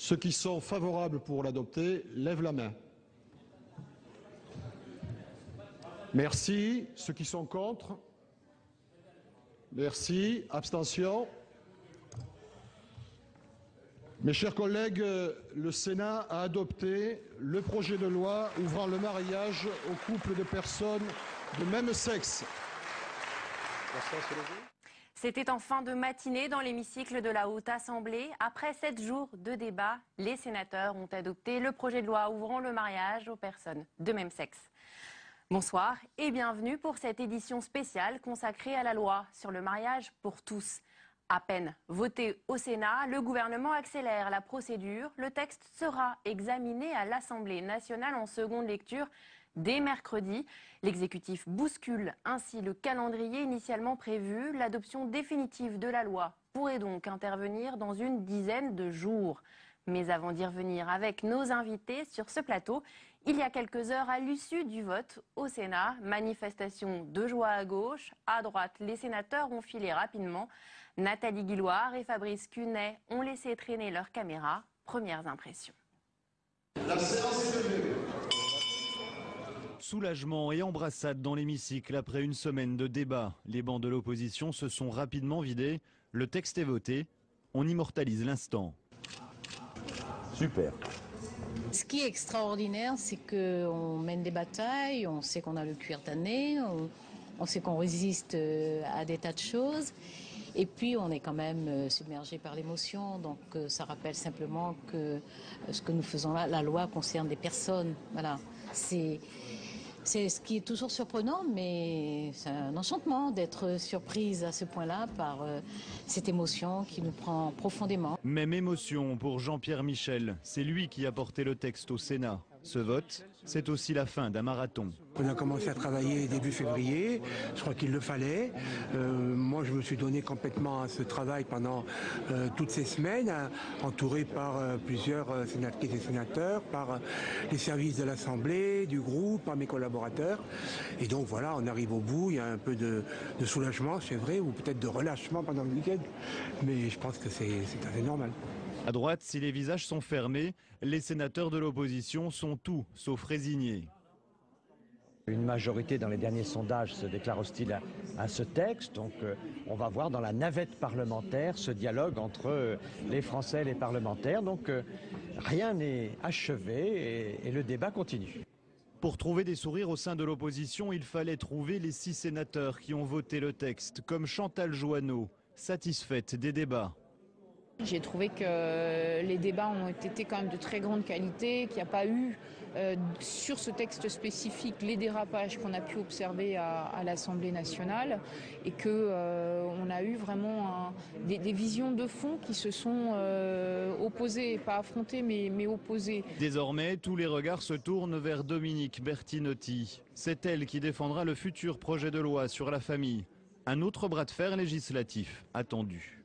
Ceux qui sont favorables pour l'adopter, lèvent la main. Merci. Ceux qui sont contre? Merci. Abstention? Mes chers collègues, le Sénat a adopté le projet de loi ouvrant le mariage aux couples de personnes de même sexe. C'était en fin de matinée dans l'hémicycle de la Haute Assemblée. Après 7 jours de débat, les sénateurs ont adopté le projet de loi ouvrant le mariage aux personnes de même sexe. Bonsoir et bienvenue pour cette édition spéciale consacrée à la loi sur le mariage pour tous. À peine voté au Sénat, le gouvernement accélère la procédure. Le texte sera examiné à l'Assemblée nationale en seconde lecture dès mercredi. L'exécutif bouscule ainsi le calendrier initialement prévu. L'adoption définitive de la loi pourrait donc intervenir dans une dizaine de jours. Mais avant d'y revenir avec nos invités sur ce plateau, il y a quelques heures à l'issue du vote au Sénat, manifestation de joie à gauche. À droite, les sénateurs ont filé rapidement. Nathalie Guilloire et Fabrice Cunet ont laissé traîner leurs caméras. Premières impressions. La séance est levée. Soulagement et embrassade dans l'hémicycle après une semaine de débat. Les bancs de l'opposition se sont rapidement vidés. Le texte est voté. On immortalise l'instant. Super. Ce qui est extraordinaire, c'est qu'on mène des batailles, on sait qu'on a le cuir tanné, on sait qu'on résiste à des tas de choses. Et puis on est quand même submergé par l'émotion, donc ça rappelle simplement que ce que nous faisons là, la loi concerne des personnes. Voilà. C'est ce qui est toujours surprenant, mais c'est un enchantement d'être surprise à ce point-là par cette émotion qui nous prend profondément. Même émotion pour Jean-Pierre Michel. C'est lui qui a porté le texte au Sénat. Ce vote, c'est aussi la fin d'un marathon. On a commencé à travailler début février, je crois qu'il le fallait. Moi, je me suis donné complètement à ce travail pendant toutes ces semaines, entouré par plusieurs sénatrices et sénateurs, par les services de l'Assemblée, du groupe, par mes collaborateurs. Et donc voilà, on arrive au bout, il y a un peu de soulagement, c'est vrai, ou peut-être de relâchement pendant le week-end, mais je pense que c'est assez normal. À droite, si les visages sont fermés, les sénateurs de l'opposition sont tout sauf résignés. Une majorité dans les derniers sondages se déclare hostile à ce texte. Donc on va voir dans la navette parlementaire ce dialogue entre les Français et les parlementaires. Donc rien n'est achevé et le débat continue. Pour trouver des sourires au sein de l'opposition, il fallait trouver les 6 sénateurs qui ont voté le texte, comme Chantal Jouanneau, satisfaite des débats. J'ai trouvé que les débats ont été quand même de très grande qualité, qu'il n'y a pas eu sur ce texte spécifique les dérapages qu'on a pu observer à l'Assemblée nationale et qu'on a eu vraiment des visions de fond qui se sont opposées, pas affrontées mais opposées. Désormais, tous les regards se tournent vers Dominique Bertinotti. C'est elle qui défendra le futur projet de loi sur la famille. Un autre bras de fer législatif attendu.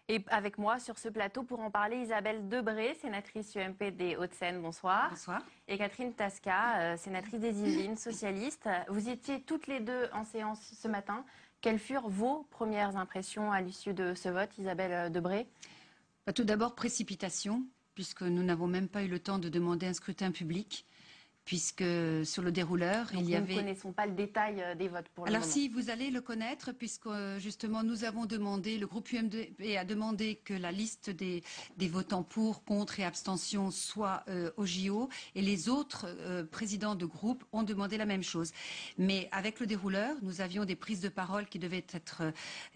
Et avec moi sur ce plateau pour en parler, Isabelle Debré, sénatrice UMP des Hauts-de-Seine, bonsoir. Bonsoir. Et Catherine Tasca, sénatrice des Yvelines, socialiste. Vous étiez toutes les deux en séance ce matin. Quelles furent vos premières impressions à l'issue de ce vote, Isabelle Debré? Tout d'abord, précipitation, puisque nous n'avons même pas eu le temps de demander un scrutin public. Puisque sur le dérouleur, donc il y avait... Nous ne connaissons pas le détail des votes pour le moment. Alors si, vous allez le connaître, puisque justement nous avons demandé, le groupe UMP a demandé que la liste des votants pour, contre et abstention soit au JO, et les autres présidents de groupe ont demandé la même chose. Mais avec le dérouleur, nous avions des prises de parole qui devaient être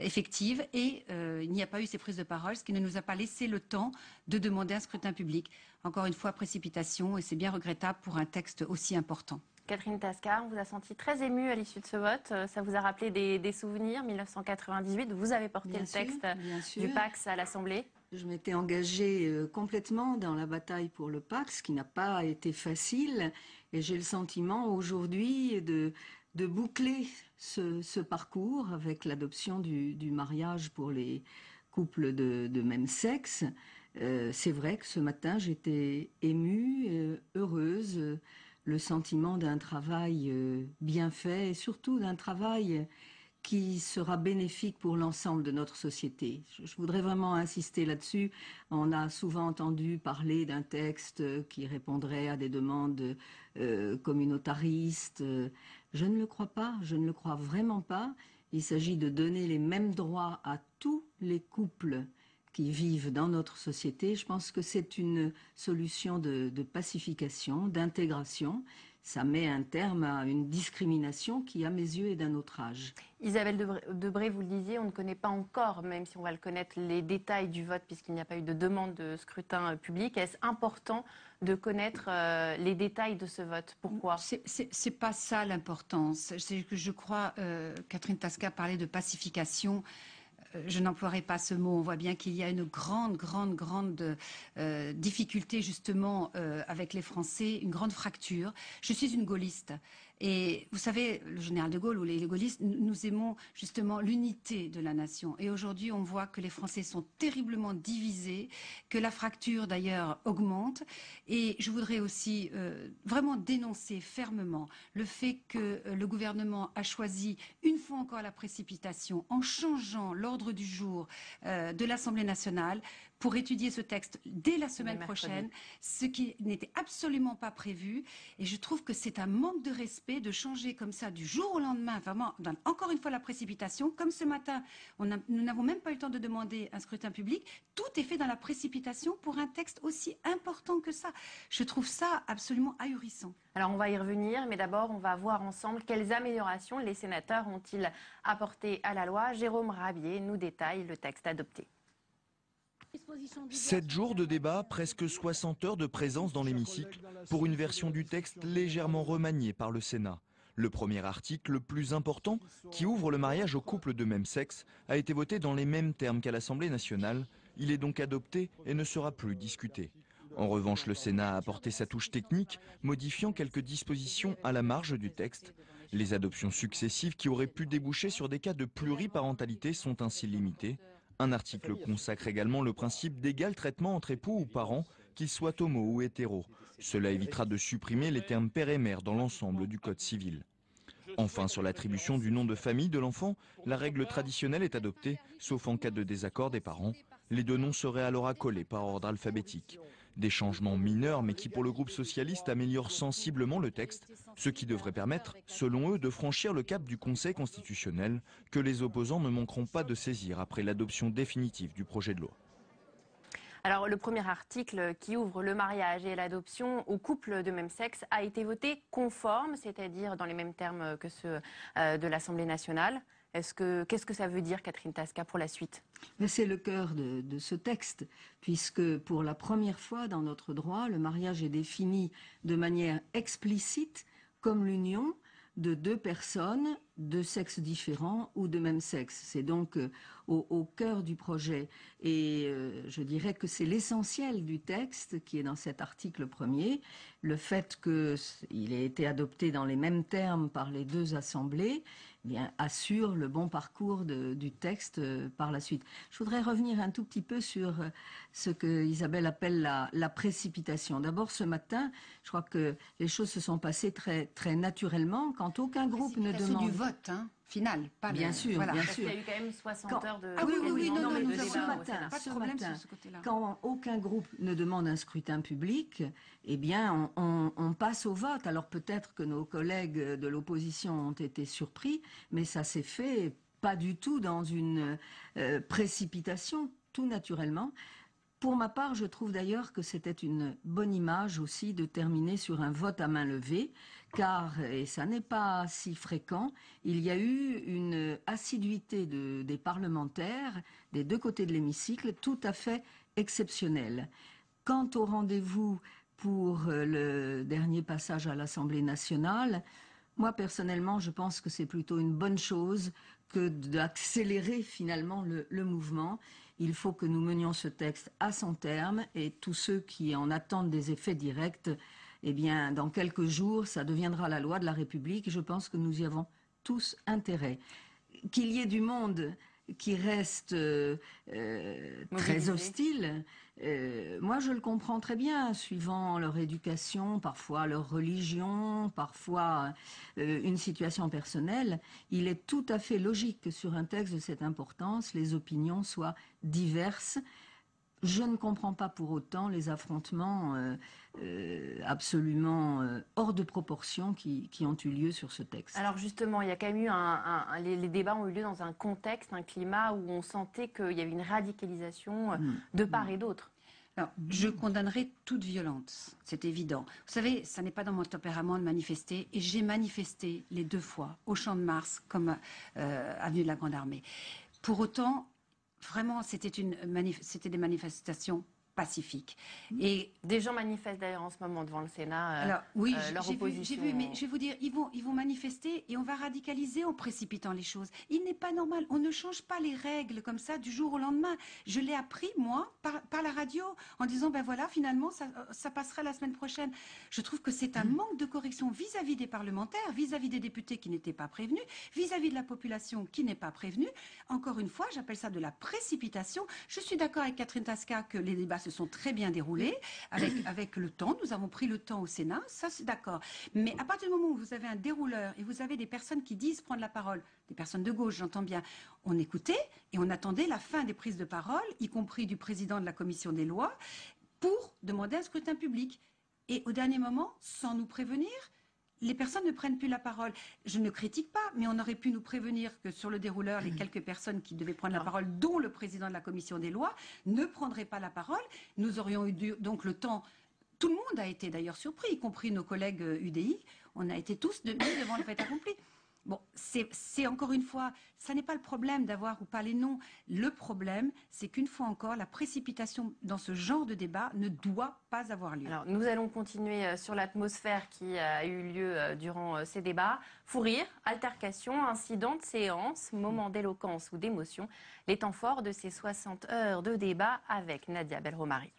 effectives, et il n'y a pas eu ces prises de parole, ce qui ne nous a pas laissé le temps de demander un scrutin public. Encore une fois, précipitation, et c'est bien regrettable pour un texte aussi important. Catherine Tasca, on vous a senti très émue à l'issue de ce vote. Ça vous a rappelé des souvenirs, 1998, vous avez porté le texte du PACS à l'Assemblée. Je m'étais engagée complètement dans la bataille pour le PACS, qui n'a pas été facile. Et j'ai le sentiment aujourd'hui de boucler ce parcours avec l'adoption du mariage pour les couples de même sexe. C'est vrai que ce matin, j'étais émue, heureuse, le sentiment d'un travail bien fait et surtout d'un travail qui sera bénéfique pour l'ensemble de notre société. Je voudrais vraiment insister là-dessus. On a souvent entendu parler d'un texte qui répondrait à des demandes communautaristes. Je ne le crois pas, je ne le crois vraiment pas. Il s'agit de donner les mêmes droits à tous les couples qui vivent dans notre société. Je pense que c'est une solution de pacification, d'intégration. Ça met un terme à une discrimination qui, à mes yeux, est d'un autre âge. Isabelle Debré, vous le disiez, on ne connaît pas encore, même si on va le connaître, les détails du vote, puisqu'il n'y a pas eu de demande de scrutin public. Est-ce important de connaître les détails de ce vote? Pourquoi? C'est pas ça l'importance. C'est que je crois, Catherine Tasca parlait de pacification. Je n'emploierai pas ce mot. On voit bien qu'il y a une grande difficulté justement avec les Français, une grande fracture. Je suis une gaulliste. Et vous savez, le général de Gaulle ou les gaullistes, nous aimons justement l'unité de la nation. Et aujourd'hui, on voit que les Français sont terriblement divisés, que la fracture d'ailleurs augmente. Et je voudrais aussi vraiment dénoncer fermement le fait que le gouvernement a choisi une fois encore la précipitation en changeant l'ordre du jour de l'Assemblée nationale pour étudier ce texte dès la semaine prochaine, ce qui n'était absolument pas prévu. Et je trouve que c'est un manque de respect de changer comme ça du jour au lendemain, vraiment, encore une fois la précipitation. Comme ce matin, nous n'avons même pas eu le temps de demander un scrutin public. Tout est fait dans la précipitation pour un texte aussi important que ça. Je trouve ça absolument ahurissant. Alors on va y revenir, mais d'abord on va voir ensemble quelles améliorations les sénateurs ont-ils apportées à la loi. Jérôme Rabier nous détaille le texte adopté. 7 jours de débat, presque 60 heures de présence dans l'hémicycle pour une version du texte légèrement remaniée par le Sénat. Le premier article, le plus important, qui ouvre le mariage aux couples de même sexe, a été voté dans les mêmes termes qu'à l'Assemblée nationale. Il est donc adopté et ne sera plus discuté. En revanche, le Sénat a apporté sa touche technique, modifiant quelques dispositions à la marge du texte. Les adoptions successives qui auraient pu déboucher sur des cas de pluriparentalité sont ainsi limitées. Un article consacre également le principe d'égal traitement entre époux ou parents, qu'ils soient homo ou hétéros. Cela évitera de supprimer les termes père et mère dans l'ensemble du Code civil. Enfin, sur l'attribution du nom de famille de l'enfant, la règle traditionnelle est adoptée, sauf en cas de désaccord des parents. Les deux noms seraient alors accolés par ordre alphabétique. Des changements mineurs, mais qui pour le groupe socialiste améliorent sensiblement le texte, ce qui devrait permettre, selon eux, de franchir le cap du Conseil constitutionnel, que les opposants ne manqueront pas de saisir après l'adoption définitive du projet de loi. Alors le premier article qui ouvre le mariage et l'adoption aux couples de même sexe a été voté conforme, c'est-à-dire dans les mêmes termes que ceux de l'Assemblée nationale. Qu'est-ce que ça veut dire, Catherine Tasca, pour la suite? C'est le cœur de ce texte, puisque pour la première fois dans notre droit, le mariage est défini de manière explicite comme l'union de deux personnes de sexe différent ou de même sexe. C'est donc au cœur du projet. Et je dirais que c'est l'essentiel du texte qui est dans cet article premier. Le fait qu'il ait été adopté dans les mêmes termes par les deux assemblées, eh bien, assure le bon parcours du texte par la suite. Je voudrais revenir un tout petit peu sur ce que Isabelle appelle la précipitation. D'abord, ce matin, je crois que les choses se sont passées très, très naturellement quand aucun groupe ne demande... du vote, hein, final. Pas bien sûr, voilà. Bien sûr. Il y a eu quand même 60 heures de... Oui, non, de ce matin, quand aucun groupe ne demande un scrutin public, eh bien, on passe au vote. Alors peut-être que nos collègues de l'opposition ont été surpris, mais ça s'est fait pas du tout dans une précipitation, tout naturellement. Pour ma part, je trouve d'ailleurs que c'était une bonne image aussi de terminer sur un vote à main levée, car, et ça n'est pas si fréquent, il y a eu une assiduité des parlementaires des deux côtés de l'hémicycle tout à fait exceptionnelle. Quant au rendez-vous pour le dernier passage à l'Assemblée nationale, moi personnellement, je pense que c'est plutôt une bonne chose que d'accélérer finalement le mouvement. Il faut que nous menions ce texte à son terme et tous ceux qui en attendent des effets directs, eh bien, dans quelques jours, ça deviendra la loi de la République et je pense que nous y avons tous intérêt. Qu'il y ait du monde reste très hostile. Moi, je le comprends très bien, suivant leur éducation, parfois leur religion, parfois une situation personnelle. Il est tout à fait logique que sur un texte de cette importance, les opinions soient diverses. Je ne comprends pas pour autant les affrontements absolument hors de proportion qui ont eu lieu sur ce texte. Alors justement, il y a quand même eu les débats ont eu lieu dans un contexte, un climat où on sentait qu'il y avait une radicalisation de part et d'autre. Alors, je condamnerai toute violence, c'est évident. Vous savez, ça n'est pas dans mon tempérament de manifester, et j'ai manifesté les 2 fois, au Champ de Mars comme avenue de la Grande Armée. Pour autant, vraiment, c'était des manifestations pacifiques. Et des gens manifestent d'ailleurs en ce moment devant le Sénat. Alors oui, leur opposition. j'ai vu, mais je vais vous dire, ils vont manifester et on va radicaliser en précipitant les choses. Il n'est pas normal, on ne change pas les règles comme ça du jour au lendemain. Je l'ai appris moi par la radio en disant ben voilà, finalement ça passera la semaine prochaine. Je trouve que c'est un manque de correction vis-à-vis des parlementaires, vis-à-vis des députés qui n'étaient pas prévenus, vis-à-vis de la population qui n'est pas prévenue. Encore une fois, j'appelle ça de la précipitation. Je suis d'accord avec Catherine Tasca que les débats se sont très bien déroulés avec le temps. Nous avons pris le temps au Sénat, ça c'est d'accord. Mais à partir du moment où vous avez un dérouleur et vous avez des personnes qui disent prendre la parole, des personnes de gauche, j'entends bien, on écoutait et on attendait la fin des prises de parole, y compris du président de la commission des lois, pour demander un scrutin public. Et au dernier moment, sans nous prévenir, les personnes ne prennent plus la parole. Je ne critique pas, mais on aurait pu nous prévenir que sur le dérouleur, les quelques personnes qui devaient prendre la parole, dont le président de la commission des lois, ne prendraient pas la parole. Nous aurions eu donc le temps. Tout le monde a été d'ailleurs surpris, y compris nos collègues UDI. On a été tous devant le fait accompli. Bon, c'est encore une fois, ça n'est pas le problème d'avoir ou pas les noms. Le problème, c'est qu'une fois encore, la précipitation dans ce genre de débat ne doit pas avoir lieu. Alors, nous allons continuer sur l'atmosphère qui a eu lieu durant ces débats. Fou rire, altercation, incident de séance, moment d'éloquence ou d'émotion. Les temps forts de ces 60 heures de débat avec Nadia Belromari.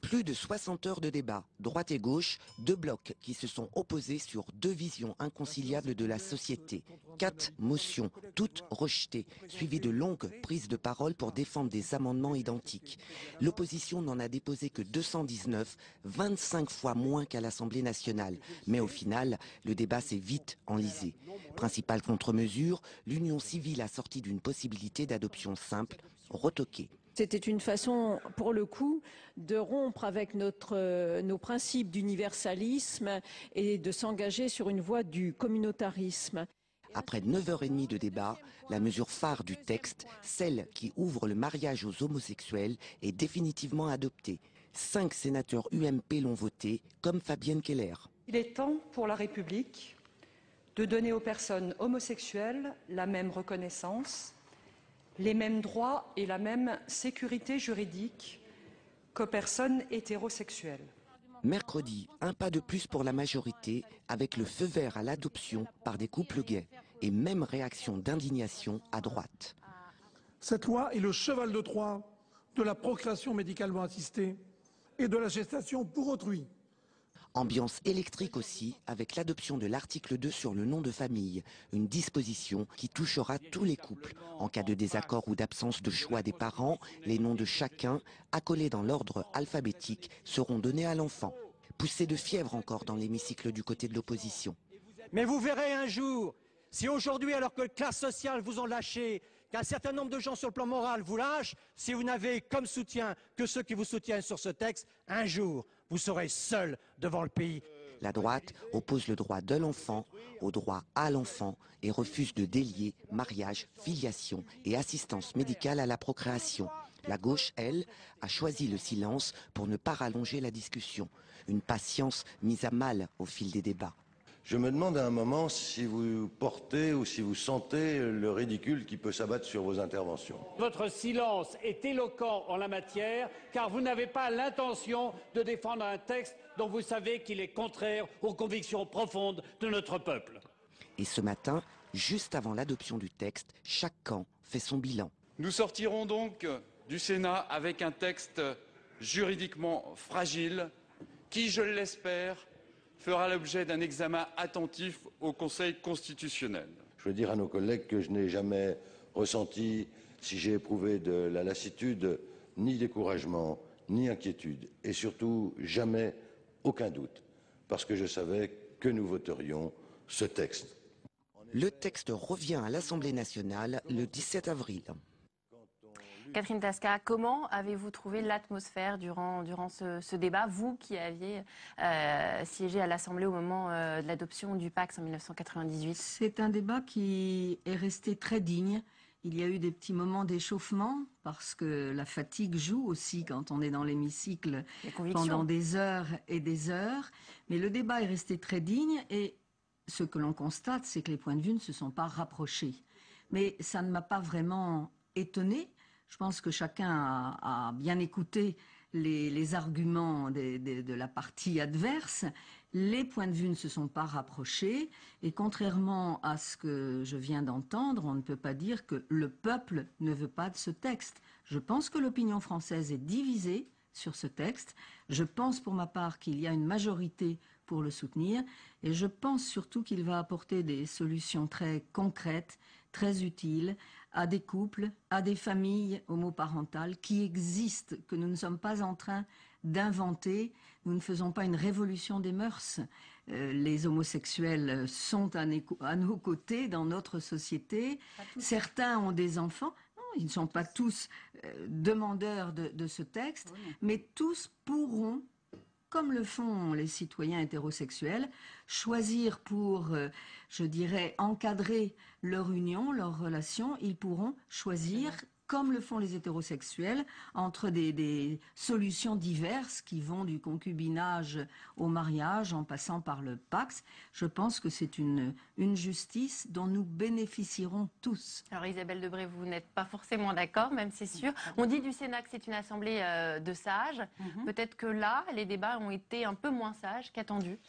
Plus de 60 heures de débat, droite et gauche, 2 blocs qui se sont opposés sur 2 visions inconciliables de la société. 4 motions, toutes rejetées, suivies de longues prises de parole pour défendre des amendements identiques. L'opposition n'en a déposé que 219, 25 fois moins qu'à l'Assemblée nationale. Mais au final, le débat s'est vite enlisé. Principale contre-mesure, l'Union civile a sorti d'une possibilité d'adoption simple, retoquée. C'était une façon, pour le coup, de rompre avec nos principes d'universalisme et de s'engager sur une voie du communautarisme. Après 9h30 de débat, la mesure phare du texte, celle qui ouvre le mariage aux homosexuels, est définitivement adoptée. 5 sénateurs UMP l'ont voté, comme Fabienne Keller. Il est temps pour la République de donner aux personnes homosexuelles la même reconnaissance, les mêmes droits et la même sécurité juridique qu'aux personnes hétérosexuelles. Mercredi, un pas de plus pour la majorité, avec le feu vert à l'adoption par des couples gays. Et même réaction d'indignation à droite. Cette loi est le cheval de Troie de la procréation médicalement assistée et de la gestation pour autrui. Ambiance électrique aussi, avec l'adoption de l'article 2 sur le nom de famille, une disposition qui touchera tous les couples. En cas de désaccord ou d'absence de choix des parents, les noms de chacun, accolés dans l'ordre alphabétique, seront donnés à l'enfant. Poussée de fièvre encore dans l'hémicycle du côté de l'opposition. Mais vous verrez un jour, si aujourd'hui, alors que les classes sociales vous ont lâché, qu'un certain nombre de gens sur le plan moral vous lâchent, si vous n'avez comme soutien que ceux qui vous soutiennent sur ce texte, un jour, vous serez seul devant le pays. La droite oppose le droit de l'enfant au droit à l'enfant et refuse de délier mariage, filiation et assistance médicale à la procréation. La gauche, elle, a choisi le silence pour ne pas rallonger la discussion. Une patience mise à mal au fil des débats. Je me demande à un moment si vous portez ou si vous sentez le ridicule qui peut s'abattre sur vos interventions. Votre silence est éloquent en la matière, car vous n'avez pas l'intention de défendre un texte dont vous savez qu'il est contraire aux convictions profondes de notre peuple. Et ce matin, juste avant l'adoption du texte, chaque camp fait son bilan. Nous sortirons donc du Sénat avec un texte juridiquement fragile qui, je l'espère, fera l'objet d'un examen attentif au Conseil constitutionnel. Je veux dire à nos collègues que je n'ai jamais ressenti, si j'ai éprouvé de la lassitude, ni découragement, ni inquiétude, et surtout jamais aucun doute, parce que je savais que nous voterions ce texte. Le texte revient à l'Assemblée nationale le 17 avril. Catherine Tasca, comment avez-vous trouvé l'atmosphère durant ce débat, vous qui aviez siégé à l'Assemblée au moment de l'adoption du PACS en 1998? C'est un débat qui est resté très digne. Il y a eu des petits moments d'échauffement parce que la fatigue joue aussi quand on est dans l'hémicycle pendant des heures et des heures. Mais le débat est resté très digne et ce que l'on constate, c'est que les points de vue ne se sont pas rapprochés. Mais ça ne m'a pas vraiment étonnée. Je pense que chacun a bien écouté les arguments de la partie adverse. Les points de vue ne se sont pas rapprochés et contrairement à ce que je viens d'entendre, on ne peut pas dire que le peuple ne veut pas de ce texte. Je pense que l'opinion française est divisée sur ce texte. Je pense pour ma part qu'il y a une majorité pour le soutenir et je pense surtout qu'il va apporter des solutions très concrètes, très utiles à des couples, à des familles homoparentales qui existent, que nous ne sommes pas en train d'inventer. Nous ne faisons pas une révolution des mœurs. Les homosexuels sont à nos côtés dans notre société. Certains ont des enfants. Non, ils ne sont pas tous demandeurs de ce texte, mais tous pourront, comme le font les citoyens hétérosexuels, choisir pour, je dirais, encadrer leur union, leur relation. Ils pourront choisir, comme le font les hétérosexuels, entre des solutions diverses qui vont du concubinage au mariage en passant par le PACS. Je pense que c'est une justice dont nous bénéficierons tous. Alors Isabelle Debré, vous n'êtes pas forcément d'accord, même c'est sûr. On dit du Sénat que c'est une assemblée de sages. Peut-être que là, les débats ont été un peu moins sages qu'attendus.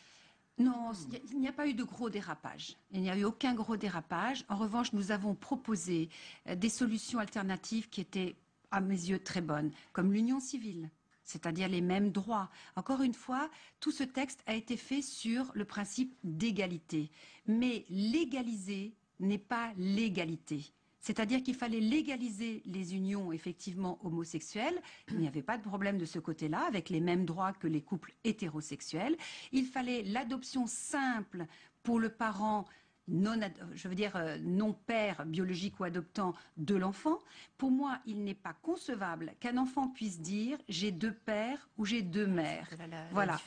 Non, il n'y a pas eu de gros dérapage. Il n'y a eu aucun gros dérapage. En revanche, nous avons proposé des solutions alternatives qui étaient, à mes yeux, très bonnes, comme l'union civile, c'est-à-dire les mêmes droits. Encore une fois, tout ce texte a été fait sur le principe d'égalité. Mais légaliser n'est pas l'égalité. C'est-à-dire qu'il fallait légaliser les unions effectivement homosexuelles. Il n'y avait pas de problème de ce côté-là, avec les mêmes droits que les couples hétérosexuels. Il fallait l'adoption simple pour le parent non père biologique ou adoptant de l'enfant. Pour moi, il n'est pas concevable qu'un enfant puisse dire j'ai deux pères ou j'ai deux mères. Voilà.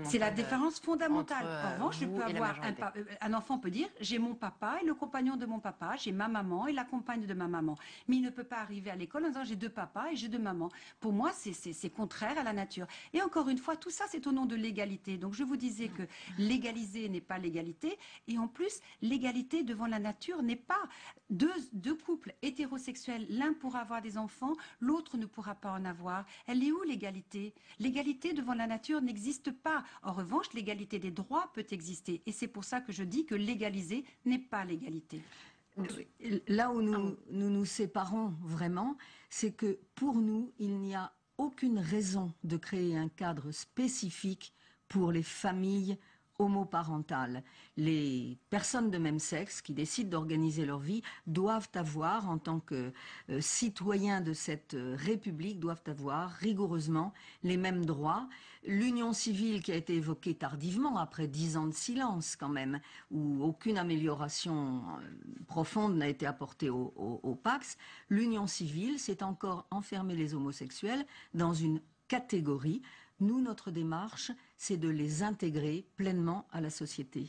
C'est la différence fondamentale. En revanche, je peux avoir un enfant peut dire j'ai mon papa et le compagnon de mon papa, j'ai ma maman et la compagne de ma maman. Mais il ne peut pas arriver à l'école en disant j'ai deux papas et j'ai deux mamans. Pour moi, c'est contraire à la nature. Et encore une fois, tout ça, c'est au nom de l'égalité. Donc je vous disais que légaliser n'est pas l'égalité. Et en plus, l'égalité devant la nature n'est pas deux couples hétérosexuels, l'un pourra avoir des enfants, l'autre ne pourra pas en avoir. Elle est où l'égalité? L'égalité devant la nature n'existe pas. En revanche, l'égalité des droits peut exister. Et c'est pour ça que je dis que légaliser n'est pas l'égalité. Là où nous séparons vraiment, c'est que pour nous, il n'y a aucune raison de créer un cadre spécifique pour les familles homoparentales. Les personnes de même sexe qui décident d'organiser leur vie doivent avoir, en tant que citoyens de cette République, doivent avoir rigoureusement les mêmes droits. L'union civile qui a été évoquée tardivement, après 10 ans de silence quand même, où aucune amélioration profonde n'a été apportée au PACS, l'union civile, c'est encore enfermer les homosexuels dans une catégorie. Nous, notre démarche, c'est de les intégrer pleinement à la société.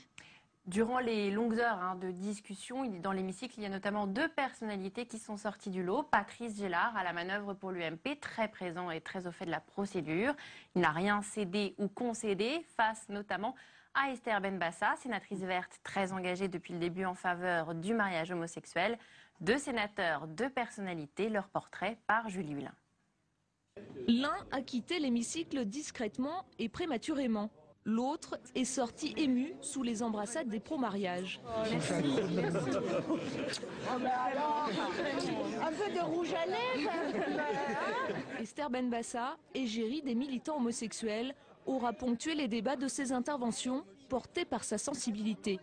Durant les longues heures de discussion dans l'hémicycle, il y a notamment deux personnalités qui sont sorties du lot. Patrice Gélard, à la manœuvre pour l'UMP, très présent et très au fait de la procédure. Il n'a rien cédé ou concédé, face notamment à Esther Benbassa, sénatrice verte très engagée depuis le début en faveur du mariage homosexuel. Deux sénateurs, deux personnalités, leur portrait par Julie Hulin. L'un a quitté l'hémicycle discrètement et prématurément. L'autre est sorti ému sous les embrassades des pro-mariages. Un peu de rouge à lèvres. Esther Benbassa, égérie des militants homosexuels, aura ponctué les débats de ses interventions, portées par sa sensibilité.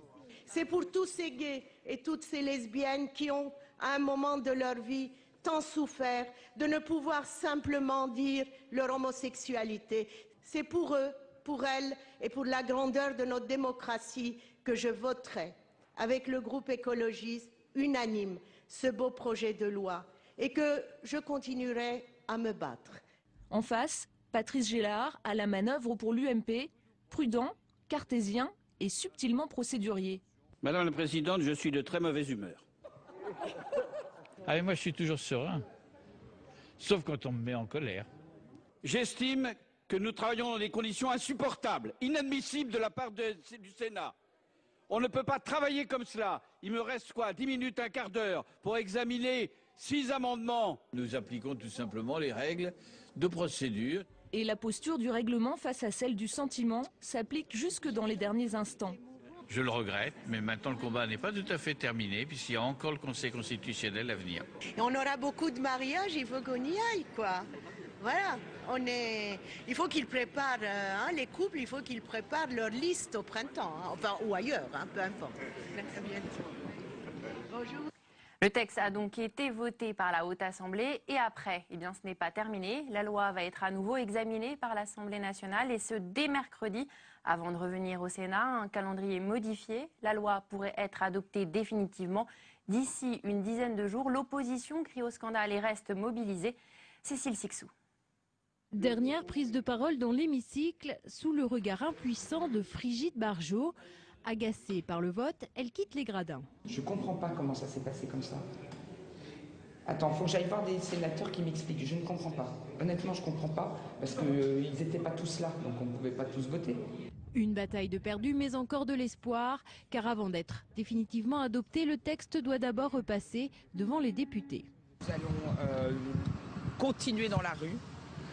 C'est pour tous ces gays et toutes ces lesbiennes qui ont à un moment de leur vie tant souffert, de ne pouvoir simplement dire leur homosexualité. C'est pour eux, pour elles et pour la grandeur de notre démocratie que je voterai, avec le groupe écologiste, unanime, ce beau projet de loi et que je continuerai à me battre. En face, Patrice Gélard à la manœuvre pour l'UMP, prudent, cartésien et subtilement procédurier. Madame la Présidente, je suis de très mauvaise humeur. Ah mais moi je suis toujours serein, sauf quand on me met en colère. J'estime que nous travaillons dans des conditions insupportables, inadmissibles de la part du Sénat. On ne peut pas travailler comme cela. Il me reste quoi, 10 minutes, un quart d'heure pour examiner 6 amendements. Nous appliquons tout simplement les règles de procédure. Et la posture du règlement face à celle du sentiment s'applique jusque dans les derniers instants. Je le regrette, mais maintenant le combat n'est pas tout à fait terminé puisqu'il y a encore le Conseil constitutionnel à venir. Et on aura beaucoup de mariages, il faut qu'on y aille, quoi. Voilà, il faut qu'ils préparent, les couples, il faut qu'ils préparent leur liste au printemps, enfin, ou ailleurs, peu importe. Merci bien. Bonjour. Le texte a donc été voté par la Haute Assemblée et après, eh bien, ce n'est pas terminé. La loi va être à nouveau examinée par l'Assemblée nationale et ce dès mercredi. Avant de revenir au Sénat, un calendrier modifié. La loi pourrait être adoptée définitivement d'ici une dizaine de jours. L'opposition crie au scandale et reste mobilisée. Cécile Sixou. Dernière prise de parole dans l'hémicycle, sous le regard impuissant de Frigide Barjot. Agacée par le vote, elle quitte les gradins. Je comprends pas comment ça s'est passé comme ça. Attends, faut que j'aille voir des sénateurs qui m'expliquent. Je ne comprends pas. Honnêtement, je comprends pas, parce qu'ils n'étaient pas tous là, donc on ne pouvait pas tous voter. Une bataille de perdu, mais encore de l'espoir, car avant d'être définitivement adopté, le texte doit d'abord repasser devant les députés. Nous allons continuer dans la rue.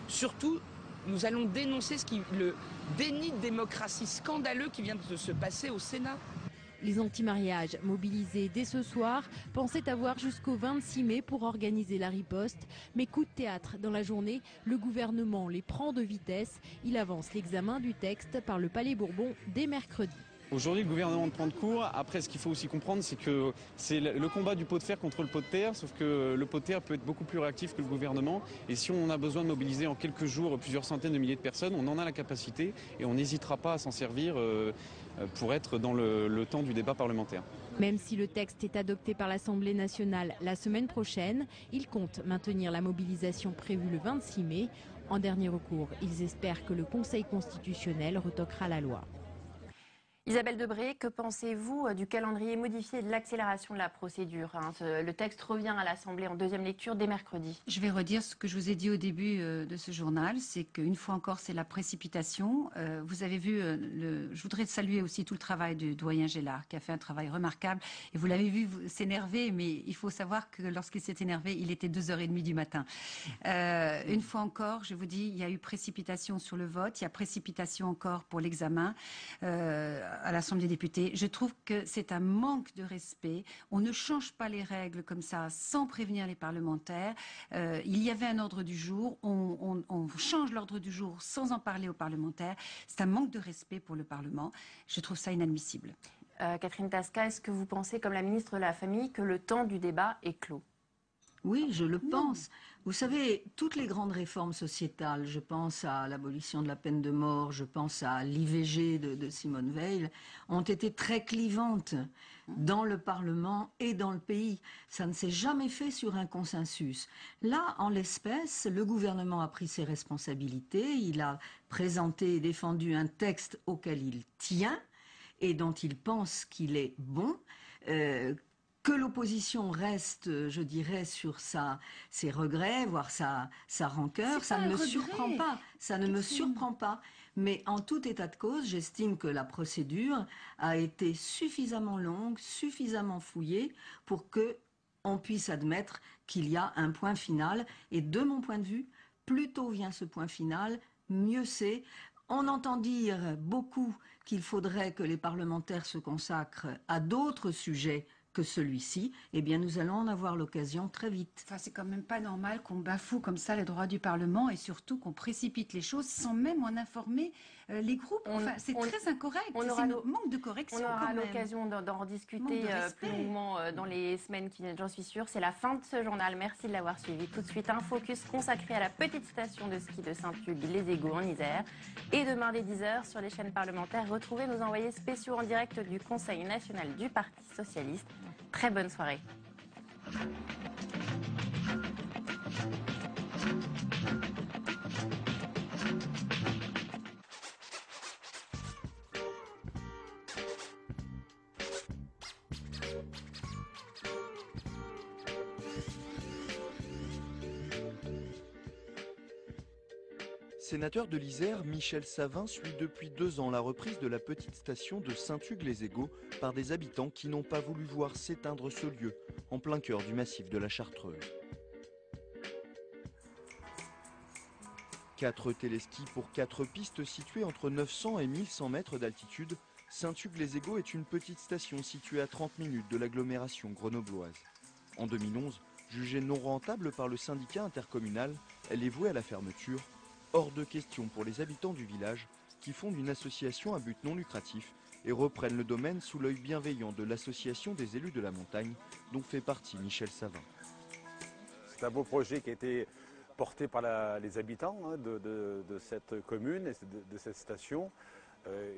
Surtout, nous allons dénoncer le déni de démocratie scandaleux qui vient de se passer au Sénat. Les anti-mariages, mobilisés dès ce soir, pensaient avoir jusqu'au 26 mai pour organiser la riposte. Mais coup de théâtre dans la journée, le gouvernement les prend de vitesse. Il avance l'examen du texte par le Palais Bourbon dès mercredi. Aujourd'hui, le gouvernement prend de court. Après, ce qu'il faut aussi comprendre, c'est que c'est le combat du pot de fer contre le pot de terre, sauf que le pot de terre peut être beaucoup plus réactif que le gouvernement. Et si on a besoin de mobiliser en quelques jours plusieurs centaines de milliers de personnes, on en a la capacité et on n'hésitera pas à s'en servir pour être dans le temps du débat parlementaire. Même si le texte est adopté par l'Assemblée nationale la semaine prochaine, ils comptent maintenir la mobilisation prévue le 26 mai. En dernier recours, ils espèrent que le Conseil constitutionnel retoquera la loi. Isabelle Debré, que pensez-vous du calendrier modifié et de l'accélération de la procédure? Le texte revient à l'Assemblée en deuxième lecture dès mercredi. Je vais redire ce que je vous ai dit au début de ce journal, c'est qu'une fois encore, c'est la précipitation. Vous avez vu, je voudrais saluer aussi tout le travail du doyen Gélard, qui a fait un travail remarquable. Et vous l'avez vu s'énerver, mais il faut savoir que lorsqu'il s'est énervé, il était 2h30 du matin. Une fois encore, je vous dis, il y a eu précipitation sur le vote, il y a précipitation encore pour l'examen à l'Assemblée des députés. Je trouve que c'est un manque de respect. On ne change pas les règles comme ça sans prévenir les parlementaires. Il y avait un ordre du jour. On change l'ordre du jour sans en parler aux parlementaires. C'est un manque de respect pour le Parlement. Je trouve ça inadmissible. Catherine Tasca, est-ce que vous pensez, comme la ministre de la Famille, que le temps du débat est clos? Oui, je le pense. Vous savez, toutes les grandes réformes sociétales, je pense à l'abolition de la peine de mort, je pense à l'IVG de Simone Veil, ont été très clivantes dans le Parlement et dans le pays. Ça ne s'est jamais fait sur un consensus. Là, en l'espèce, le gouvernement a pris ses responsabilités, il a présenté et défendu un texte auquel il tient et dont il pense qu'il est bon. Que l'opposition reste, je dirais, sur ses regrets, voire sa rancœur, ça ne me surprend pas. Ça ne me surprend pas. Mais en tout état de cause, j'estime que la procédure a été suffisamment longue, suffisamment fouillée pour que on puisse admettre qu'il y a un point final. Et de mon point de vue, plus tôt vient ce point final, mieux c'est. On entend dire beaucoup qu'il faudrait que les parlementaires se consacrent à d'autres sujets que celui-ci, eh bien nous allons en avoir l'occasion très vite. Enfin, c'est quand même pas normal qu'on bafoue comme ça les droits du Parlement et surtout qu'on précipite les choses sans même en informer les groupes. Enfin, c'est très incorrect. C'est un manque de correction. On quand aura même. l'occasion d'en rediscuter plus longuement dans les semaines qui viennent, j'en suis sûre. C'est la fin de ce journal. Merci de l'avoir suivi. Tout de suite, un focus consacré à la petite station de ski de Saint-Hugues-les-Égaux en Isère. Et demain dès 10h sur les chaînes parlementaires, retrouvez nos envoyés spéciaux en direct du Conseil national du Parti socialiste. Très bonne soirée. Sénateur de l'Isère, Michel Savin suit depuis 2 ans la reprise de la petite station de Saint-Hugues-les-Égaux par des habitants qui n'ont pas voulu voir s'éteindre ce lieu, en plein cœur du massif de la Chartreuse. 4 téléskis pour 4 pistes situées entre 900 et 1100 mètres d'altitude, Saint-Hugues-les-Égaux est une petite station située à 30 minutes de l'agglomération grenobloise. En 2011, jugée non rentable par le syndicat intercommunal, elle est vouée à la fermeture. Hors de question pour les habitants du village qui fondent une association à but non lucratif et reprennent le domaine sous l'œil bienveillant de l'association des élus de la montagne dont fait partie Michel Savin. C'est un beau projet qui a été porté par les habitants de cette commune et de cette station.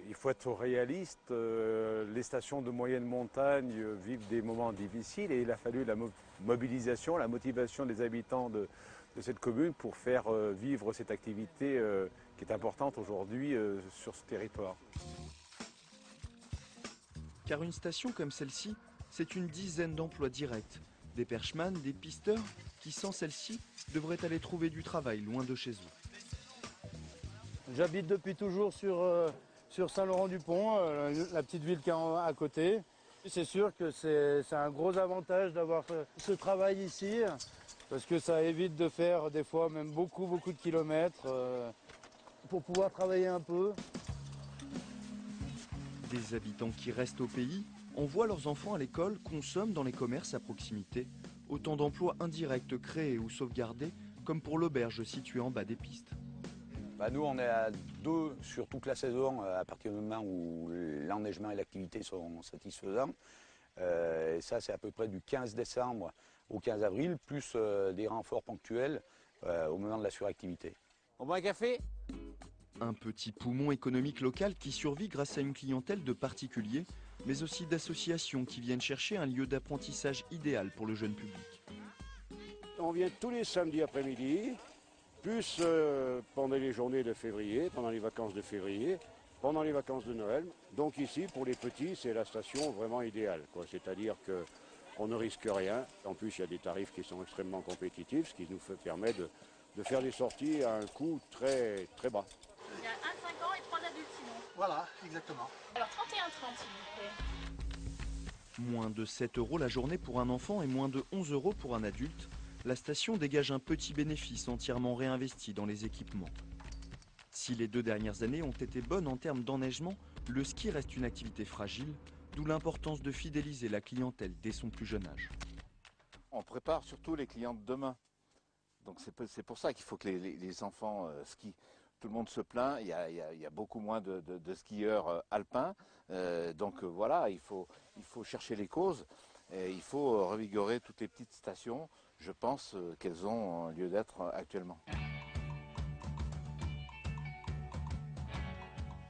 Il faut être réaliste, les stations de moyenne montagne vivent des moments difficiles et il a fallu la mobilisation, la motivation des habitants de cette commune pour faire vivre cette activité qui est importante aujourd'hui sur ce territoire. Car une station comme celle-ci, c'est une dizaine d'emplois directs. Des perchemans, des pisteurs qui, sans celle-ci, devraient aller trouver du travail loin de chez eux. J'habite depuis toujours sur Saint-Laurent-du-Pont, la petite ville qui est à côté. C'est sûr que c'est un gros avantage d'avoir ce travail ici. Parce que ça évite de faire des fois même beaucoup de kilomètres pour pouvoir travailler un peu. Des habitants qui restent au pays, envoient leurs enfants à l'école, consomment dans les commerces à proximité. Autant d'emplois indirects créés ou sauvegardés, comme pour l'auberge située en bas des pistes. Nous, on est à 2 sur toute la saison, à partir du moment où l'enneigement et l'activité sont satisfaisants. Et ça, c'est à peu près du 15 décembre au 15 avril, plus des renforts ponctuels au moment de la suractivité. On boit un café ? Un petit poumon économique local qui survit grâce à une clientèle de particuliers, mais aussi d'associations qui viennent chercher un lieu d'apprentissage idéal pour le jeune public. On vient tous les samedis après-midi, plus pendant les journées de février, pendant les vacances de février, pendant les vacances de Noël. Donc ici, pour les petits, c'est la station vraiment idéale, c'est-à-dire que on ne risque rien. En plus, il y a des tarifs qui sont extrêmement compétitifs, ce qui nous permet de faire des sorties à un coût très, très bas. Il y a 1 de 5 ans et 3 adultes sinon. Voilà, exactement. Alors 31,30 s'il vous plaît. Moins de 7 € la journée pour un enfant et moins de 11 € pour un adulte, la station dégage un petit bénéfice entièrement réinvesti dans les équipements. Si les 2 dernières années ont été bonnes en termes d'enneigement, le ski reste une activité fragile, d'où l'importance de fidéliser la clientèle dès son plus jeune âge. On prépare surtout les clients de demain. Donc c'est pour ça qu'il faut que les enfants skient. Tout le monde se plaint, il y a beaucoup moins de skieurs alpins. Donc voilà, il faut chercher les causes. Et il faut revigorer toutes les petites stations. Je pense qu'elles ont lieu d'être actuellement.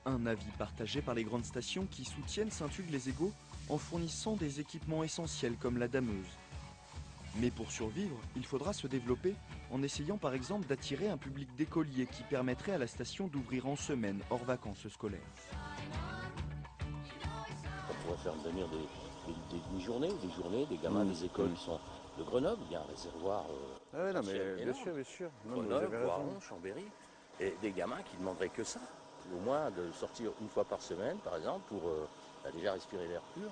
Un avis partagé par les grandes stations qui soutiennent Saint-Hugues-les-Égaux en fournissant des équipements essentiels comme la dameuse. Mais pour survivre, il faudra se développer en essayant par exemple d'attirer un public d'écoliers qui permettrait à la station d'ouvrir en semaine hors vacances scolaires. On pourrait faire venir des journées, des gamins des écoles qui sont de Grenoble, il y a un réservoir non, mais bien sûr. Grenoble, Voiron, Chambéry, et des gamins qui ne demanderaient que ça. Au moins de sortir une fois par semaine, par exemple, pour déjà respirer l'air pur.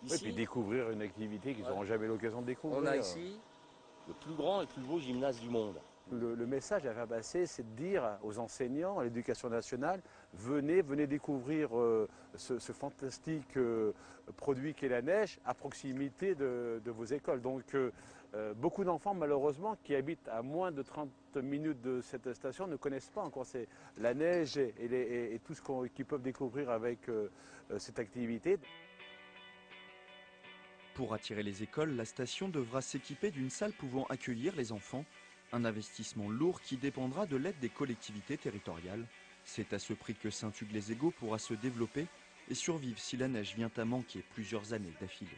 Ici, et puis découvrir une activité qu'ils n'auront jamais l'occasion de découvrir. On a ici le plus grand et plus beau gymnase du monde. Le message à faire passer, c'est de dire aux enseignants, à l'éducation nationale, venez découvrir ce fantastique produit qu'est la neige à proximité de vos écoles. Donc beaucoup d'enfants, malheureusement, qui habitent à moins de 30 minutes de cette station ne connaissent pas encore la neige et tout ce qu'ils peuvent découvrir avec cette activité. Pour attirer les écoles, la station devra s'équiper d'une salle pouvant accueillir les enfants. Un investissement lourd qui dépendra de l'aide des collectivités territoriales. C'est à ce prix que Saint-Hugues-les-Égaux pourra se développer et survivre si la neige vient à manquer plusieurs années d'affilée.